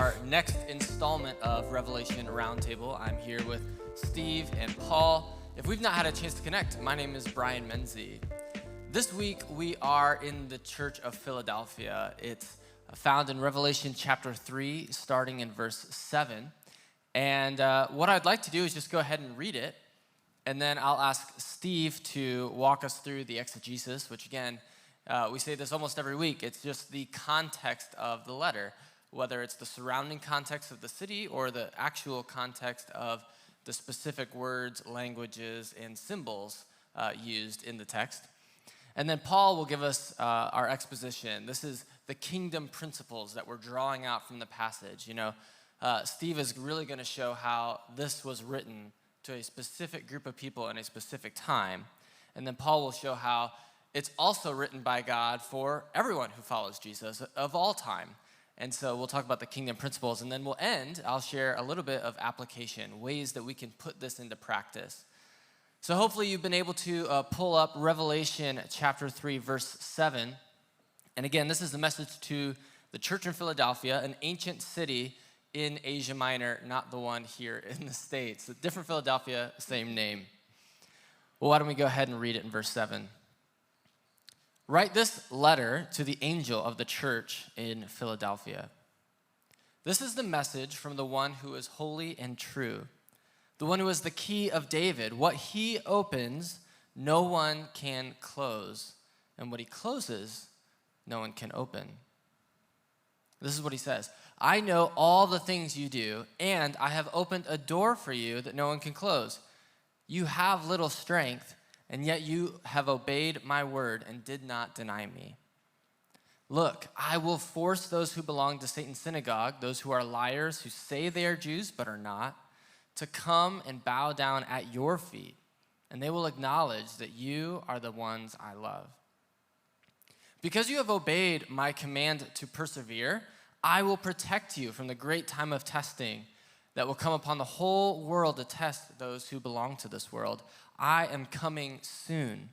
our next installment of Revelation Roundtable. I'm here with Steve and Paul. If we've not had a chance to connect, my name is Brian Menzie. This week we are in the Church of Philadelphia. It's found in Revelation chapter 3, starting in verse 7. And what I'd like to do is just go ahead and read it, and then I'll ask Steve to walk us through the exegesis, which again, we say this almost every week. It's just the context of the letter, whether it's the surrounding context of the city or the actual context of the specific words, languages, and symbols used in the text. And then Paul will give us our exposition. This is the kingdom principles that we're drawing out from the passage. You know, Steve is really going to show how this was written to a specific group of people in a specific time. And then Paul will show how it's also written by God for everyone who follows Jesus of all time. And so we'll talk about the kingdom principles, and then we'll end. I'll share a little bit of application, ways that we can put this into practice. So hopefully you've been able to pull up Revelation chapter 3, verse 7. And again, this is the message to the church in Philadelphia, an ancient city in Asia Minor, not the one here in the States. A different Philadelphia, same name. Well, why don't we go ahead and read it in verse 7. Write this letter to the angel of the church in Philadelphia. This is the message from the one who is holy and true, the one who has the key of David. What he opens, no one can close, and what he closes, no one can open. This is what he says. I know all the things you do, and I have opened a door for you that no one can close. You have little strength, and yet you have obeyed my word and did not deny me. Look, I will force those who belong to Satan's synagogue, those who are liars, who say they are Jews but are not, to come and bow down at your feet, and they will acknowledge that you are the ones I love. Because you have obeyed my command to persevere, I will protect you from the great time of testing that will come upon the whole world to test those who belong to this world. I am coming soon.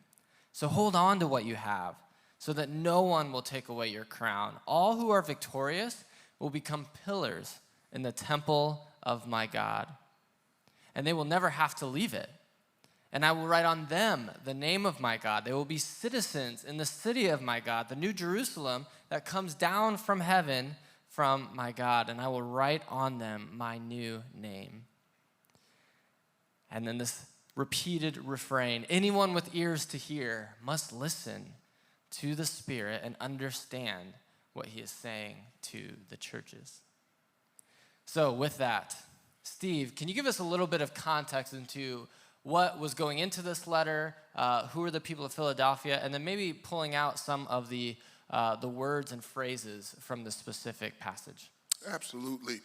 So hold on to what you have, so that no one will take away your crown. All who are victorious will become pillars in the temple of my God, and they will never have to leave it. And I will write on them the name of my God. They will be citizens in the city of my God, the new Jerusalem that comes down from heaven from my God, and I will write on them my new name. And then this repeated refrain, anyone with ears to hear must listen to the Spirit and understand what he is saying to the churches. So with that, Steve, can you give us a little bit of context into what was going into this letter, who are the people of Philadelphia, and then maybe pulling out some of the words and phrases from the specific passage? Absolutely.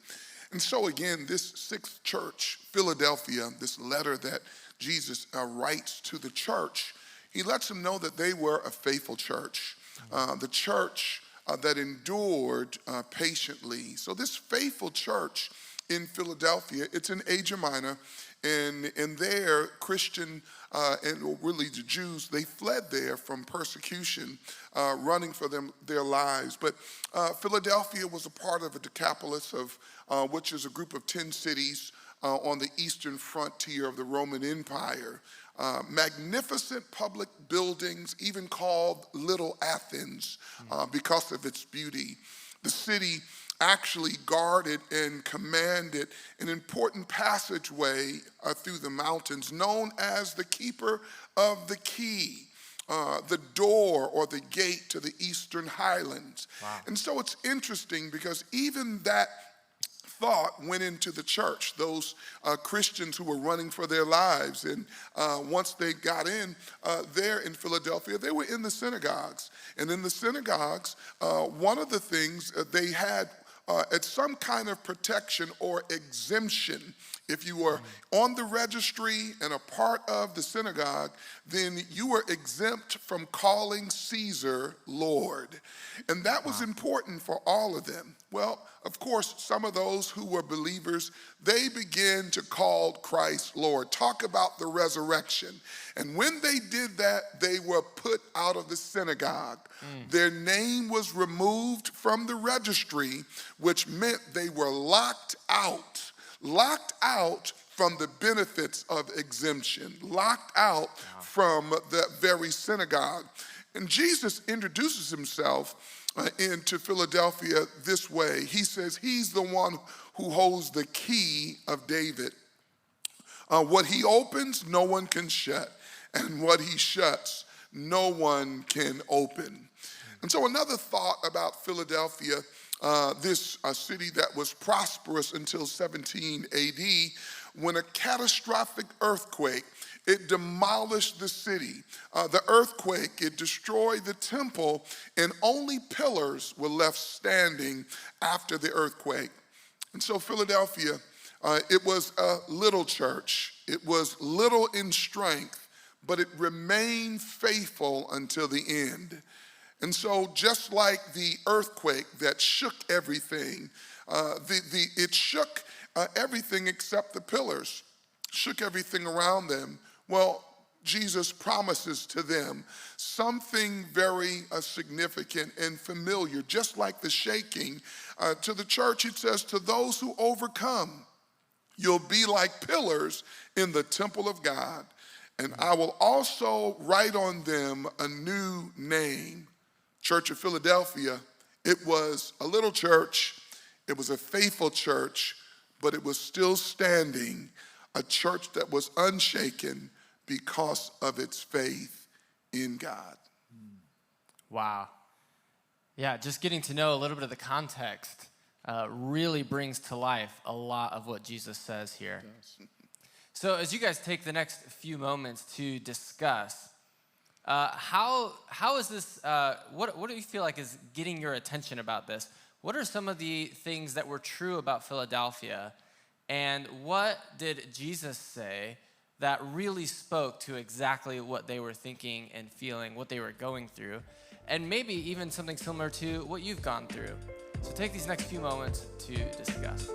And so again, this sixth church, Philadelphia, this letter that Jesus writes to the church, he lets them know that they were a faithful church, the church that endured patiently. So this faithful church in Philadelphia, it's in Asia Minor, and there Christian and really the Jews, they fled there from persecution, running for their lives. But Philadelphia was a part of a Decapolis, of which is a group of 10 cities on the eastern frontier of the Roman Empire. Magnificent public buildings, even called Little Athens because of its beauty. The city actually guarded and commanded an important passageway through the mountains known as the Keeper of the Key, the door or the gate to the Eastern Highlands. Wow. And so it's interesting because even that thought went into the church, those Christians who were running for their lives. And once they got in there in Philadelphia, they were in the synagogues. And in the synagogues, one of the things they had at some kind of protection or exemption. If you were on the registry and a part of the synagogue, then you were exempt from calling Caesar Lord. And that was important for all of them. Well, of course, some of those who were believers, they began to call Christ Lord. Talk about the resurrection. And when they did that, they were put out of the synagogue. Their name was removed from the registry, which meant they were locked out from the benefits of exemption, locked out from the very synagogue. And Jesus introduces himself into Philadelphia this way. He says he's the one who holds the key of David. What he opens, no one can shut. And what he shuts, no one can open. And so another thought about Philadelphia, this city that was prosperous until 17 AD, when a catastrophic earthquake, it demolished the city. The earthquake, it destroyed the temple, and only pillars were left standing after the earthquake. And so Philadelphia, it was a little church. It was little in strength, but it remained faithful until the end. And so just like the earthquake that shook everything, it shook everything except the pillars, shook everything around them. Well, Jesus promises to them something very significant and familiar, just like the shaking. To the church, it says, to those who overcome, you'll be like pillars in the temple of God, and I will also write on them a new name. Church of Philadelphia, it was a little church, it was a faithful church, but it was still standing, a church that was unshaken because of its faith in God. Wow. Yeah, just getting to know a little bit of the context really brings to life a lot of what Jesus says here. So as you guys take the next few moments to discuss, how is this, what do you feel like is getting your attention about this? What are some of the things that were true about Philadelphia, and what did Jesus say that really spoke to exactly what they were thinking and feeling, what they were going through, and maybe even something similar to what you've gone through? So take these next few moments to discuss.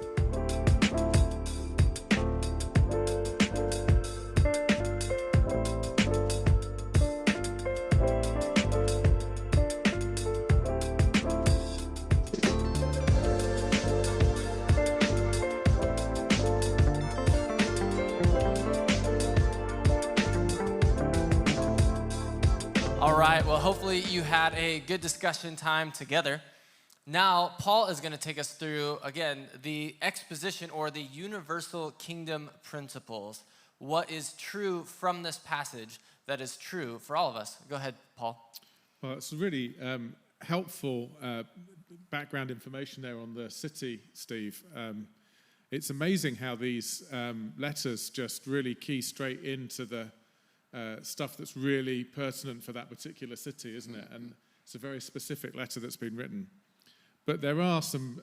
All right, well, hopefully you had a good discussion time together. Now, Paul is going to take us through, again, the exposition or the universal kingdom principles. What is true from this passage that is true for all of us? Go ahead, Paul. Well, it's really helpful background information there on the city, Steve. It's amazing how these letters just really key straight into the stuff that's really pertinent for that particular city, isn't it? And it's a very specific letter that's been written. But there are some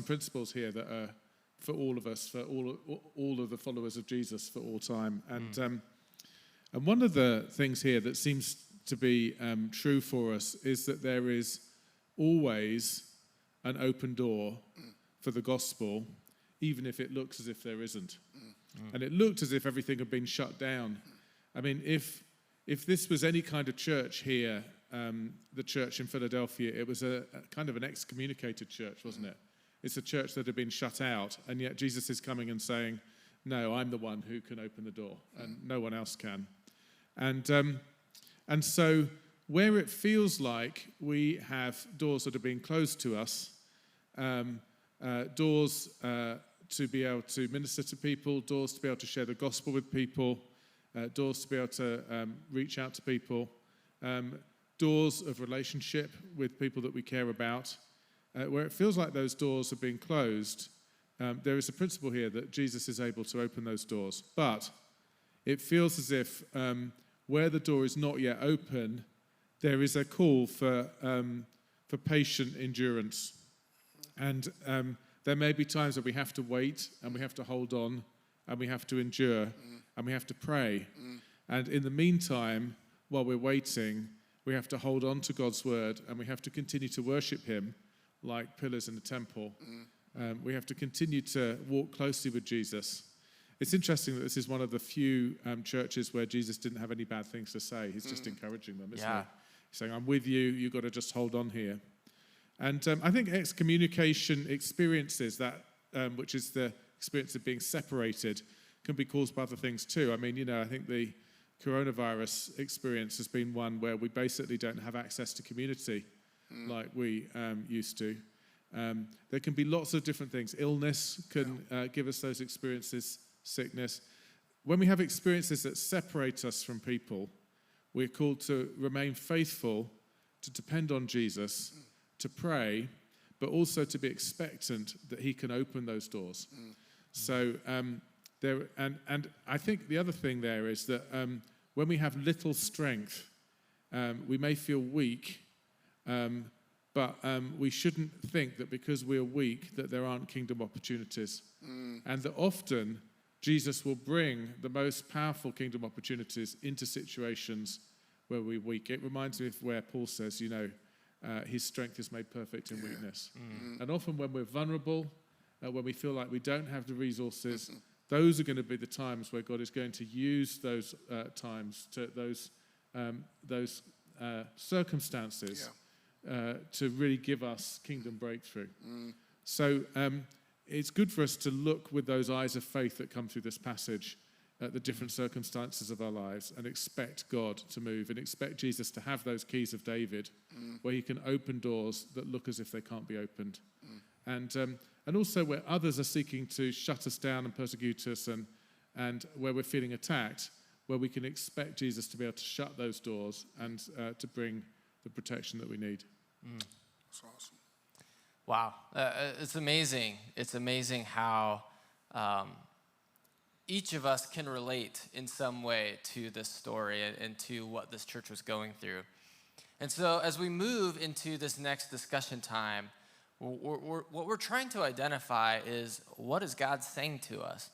principles here that are for all of us, for all of the followers of Jesus for all time. And one of the things here that seems to be true for us is that there is always an open door for the gospel, even if it looks as if there isn't. And it looked as if everything had been shut down. I mean, if this was any kind of church here, the church in Philadelphia, it was a kind of an excommunicated church, wasn't it? It's a church that had been shut out, and yet Jesus is coming and saying, no, I'm the one who can open the door, and no one else can. And so where it feels like we have doors that are being closed to us, doors to be able to minister to people, doors to be able to share the gospel with people, doors to be able to reach out to people, doors of relationship with people that we care about, where it feels like those doors are being closed, there is a principle here that Jesus is able to open those doors. But it feels as if where the door is not yet open, there is a call for patient endurance. And there may be times that we have to wait, and we have to hold on, and we have to endure, and we have to pray. And in the meantime, while we're waiting, we have to hold on to God's word, and we have to continue to worship him like pillars in the temple. We have to continue to walk closely with Jesus. It's interesting that this is one of the few churches where Jesus didn't have any bad things to say. He's just encouraging them, isn't he? He's saying, I'm with you, you've got to just hold on here. And I think excommunication experiences that, which is the experience of being separated, can be caused by other things too. I mean, I think the coronavirus experience has been one where we basically don't have access to community like we used to. There can be lots of different things. Illness can give us those experiences, sickness. When we have experiences that separate us from people, we're called to remain faithful, to depend on Jesus, to pray, but also to be expectant that he can open those doors. So and I think the other thing there is that when we have little strength, we may feel weak, but we shouldn't think that because we're weak that there aren't kingdom opportunities. And that often Jesus will bring the most powerful kingdom opportunities into situations where we're weak. It reminds me of where Paul says, his strength is made perfect in weakness. And often when we're vulnerable, when we feel like we don't have the resources, those are going to be the times where God is going to use those times, those circumstances, to really give us kingdom breakthrough. So it's good for us to look with those eyes of faith that come through this passage at the different circumstances of our lives and expect God to move and expect Jesus to have those keys of David where he can open doors that look as if they can't be opened. And also where others are seeking to shut us down and persecute us and where we're feeling attacked, where we can expect Jesus to be able to shut those doors and to bring the protection that we need. That's awesome. Wow. It's amazing. It's amazing how each of us can relate in some way to this story and to what this church was going through. And so as we move into this next discussion time, what we're trying to identify is, what is God saying to us?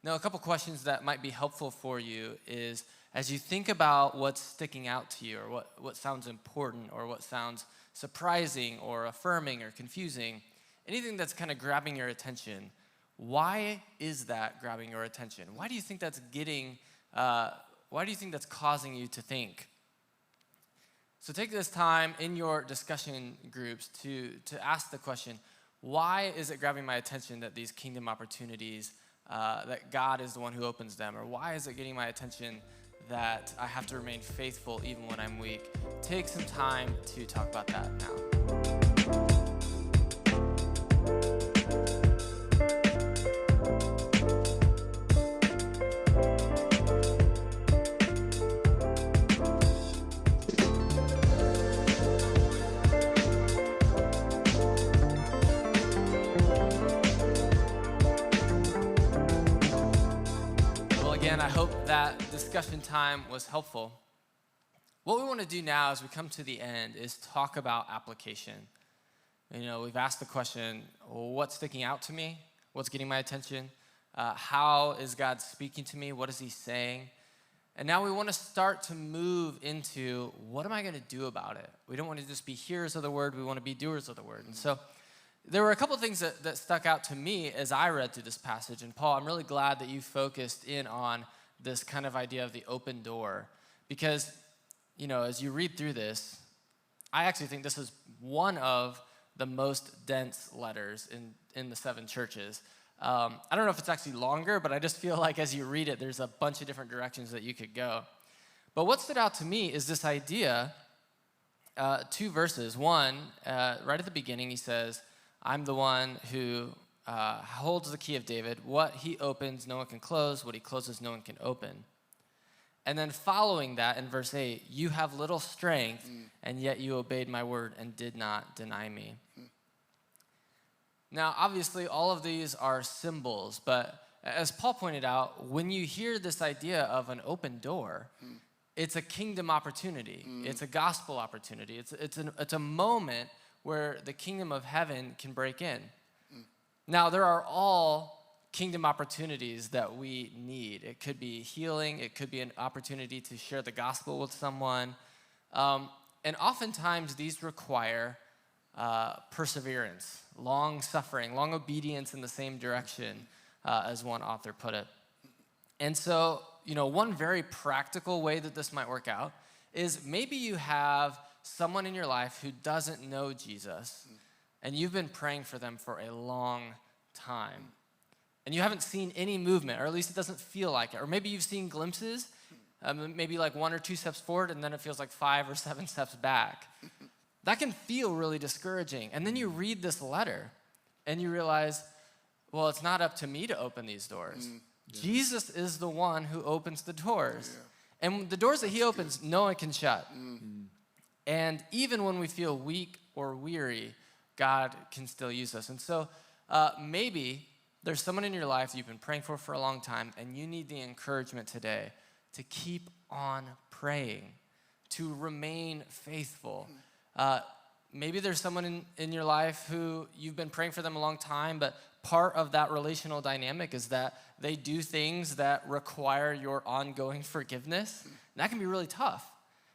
Now, a couple questions that might be helpful for you is, as you think about what's sticking out to you, or what sounds important, or what sounds surprising, or affirming, or confusing, anything that's kind of grabbing your attention, why is that grabbing your attention? Why do you think that's causing you to think? So take this time in your discussion groups to ask the question, why is it grabbing my attention that these kingdom opportunities, that God is the one who opens them? Or why is it getting my attention that I have to remain faithful even when I'm weak? Take some time to talk about that now. I hope that discussion time was helpful. What we want to do now as we come to the end is talk about application. We've asked the question, what's sticking out to me? What's getting my attention? How is God speaking to me? What is he saying? And now we want to start to move into, what am I going to do about it? We don't want to just be hearers of the word. We want to be doers of the word. And so there were a couple of things that stuck out to me as I read through this passage. And Paul, I'm really glad that you focused in on this kind of idea of the open door. Because, as you read through this, I actually think this is one of the most dense letters in the 7 churches. I don't know if it's actually longer, but I just feel like as you read it, there's a bunch of different directions that you could go. But what stood out to me is this idea, 2 verses. One, right at the beginning, he says, I'm the one who holds the key of David. What he opens, no one can close. What he closes, no one can open. And then following that in verse 8, you have little strength, and yet you obeyed my word and did not deny me. Now, obviously, all of these are symbols, but as Paul pointed out, when you hear this idea of an open door, it's a kingdom opportunity. It's a gospel opportunity. It's a moment where the kingdom of heaven can break in. Now, there are all kingdom opportunities that we need. It could be healing. It could be an opportunity to share the gospel with someone. And oftentimes, these require perseverance, long suffering, long obedience in the same direction, as one author put it. And so, one very practical way that this might work out is maybe you have someone in your life who doesn't know Jesus, and you've been praying for them for a long time, and you haven't seen any movement, or at least it doesn't feel like it. Or maybe you've seen glimpses, maybe like 1 or 2 steps forward, and then it feels like 5 or 7 steps back. That can feel really discouraging. And then you read this letter, and you realize, well, it's not up to me to open these doors. Jesus is the one who opens the doors. And the doors that he opens, no one can shut. And even when we feel weak or weary, God can still use us. And so maybe there's someone in your life you've been praying for a long time, and you need the encouragement today to keep on praying, to remain faithful. Maybe there's someone in your life who you've been praying for them a long time, but part of that relational dynamic is that they do things that require your ongoing forgiveness. And that can be really tough,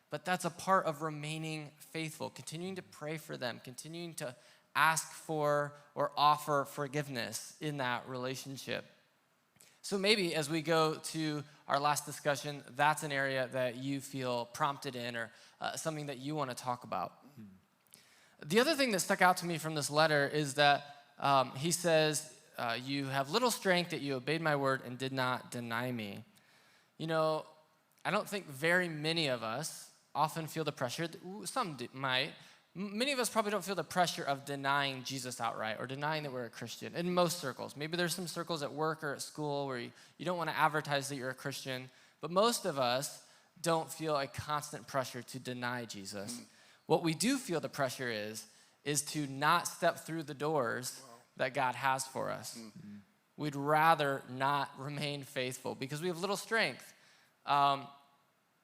but that's a part of remaining faithful, continuing to pray for them, continuing to ask for or offer forgiveness in that relationship. So maybe as we go to our last discussion, that's an area that you feel prompted in, or something that you want to talk about. The other thing that stuck out to me from this letter is that he says, you have little strength, that you obeyed my word and did not deny me. You know, I don't think very many of us often feel the pressure. Some might. Many of us probably don't feel the pressure of denying Jesus outright, or denying that we're a Christian in most circles. Maybe there's some circles at work or at school where you don't want to advertise that you're a Christian, but most of us don't feel a constant pressure to deny Jesus. What we do feel the pressure is to not step through the doors that God has for us. We'd rather not remain faithful because we have little strength.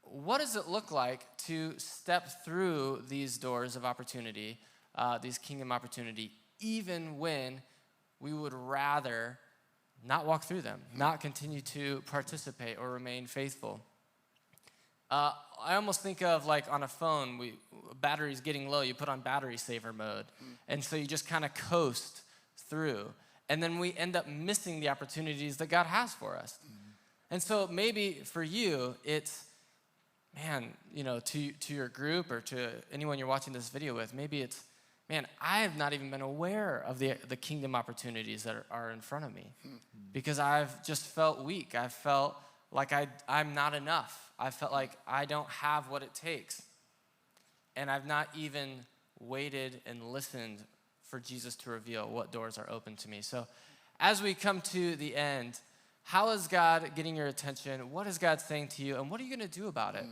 What does it look like to step through these doors of opportunity, these kingdom opportunity, even when we would rather not walk through them, not continue to participate or remain faithful? I almost think of like on a phone, battery's getting low, you put on battery saver mode. And so you just kind of coast through. And then we end up missing the opportunities that God has for us. And so maybe for you, it's, man, you know, to your group or to anyone you're watching this video with, maybe it's, man, I have not even been aware of the kingdom opportunities that are in front of me because I've just felt weak. I felt like I'm not enough. I felt like I don't have what it takes. And I've not even waited and listened for Jesus to reveal what doors are open to me. So as we come to the end, how is God getting your attention? What is God saying to you? And what are you going to do about it?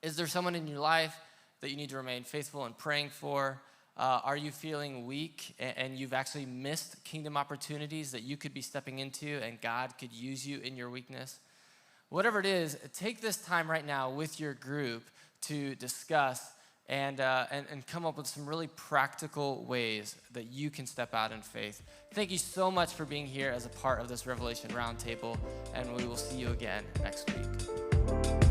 Is there someone in your life that you need to remain faithful and praying for? Are you feeling weak and you've actually missed kingdom opportunities that you could be stepping into and God could use you in your weakness? Whatever it is, take this time right now with your group to discuss and come up with some really practical ways that you can step out in faith. Thank you so much for being here as a part of this Revelation Roundtable, and we will see you again next week.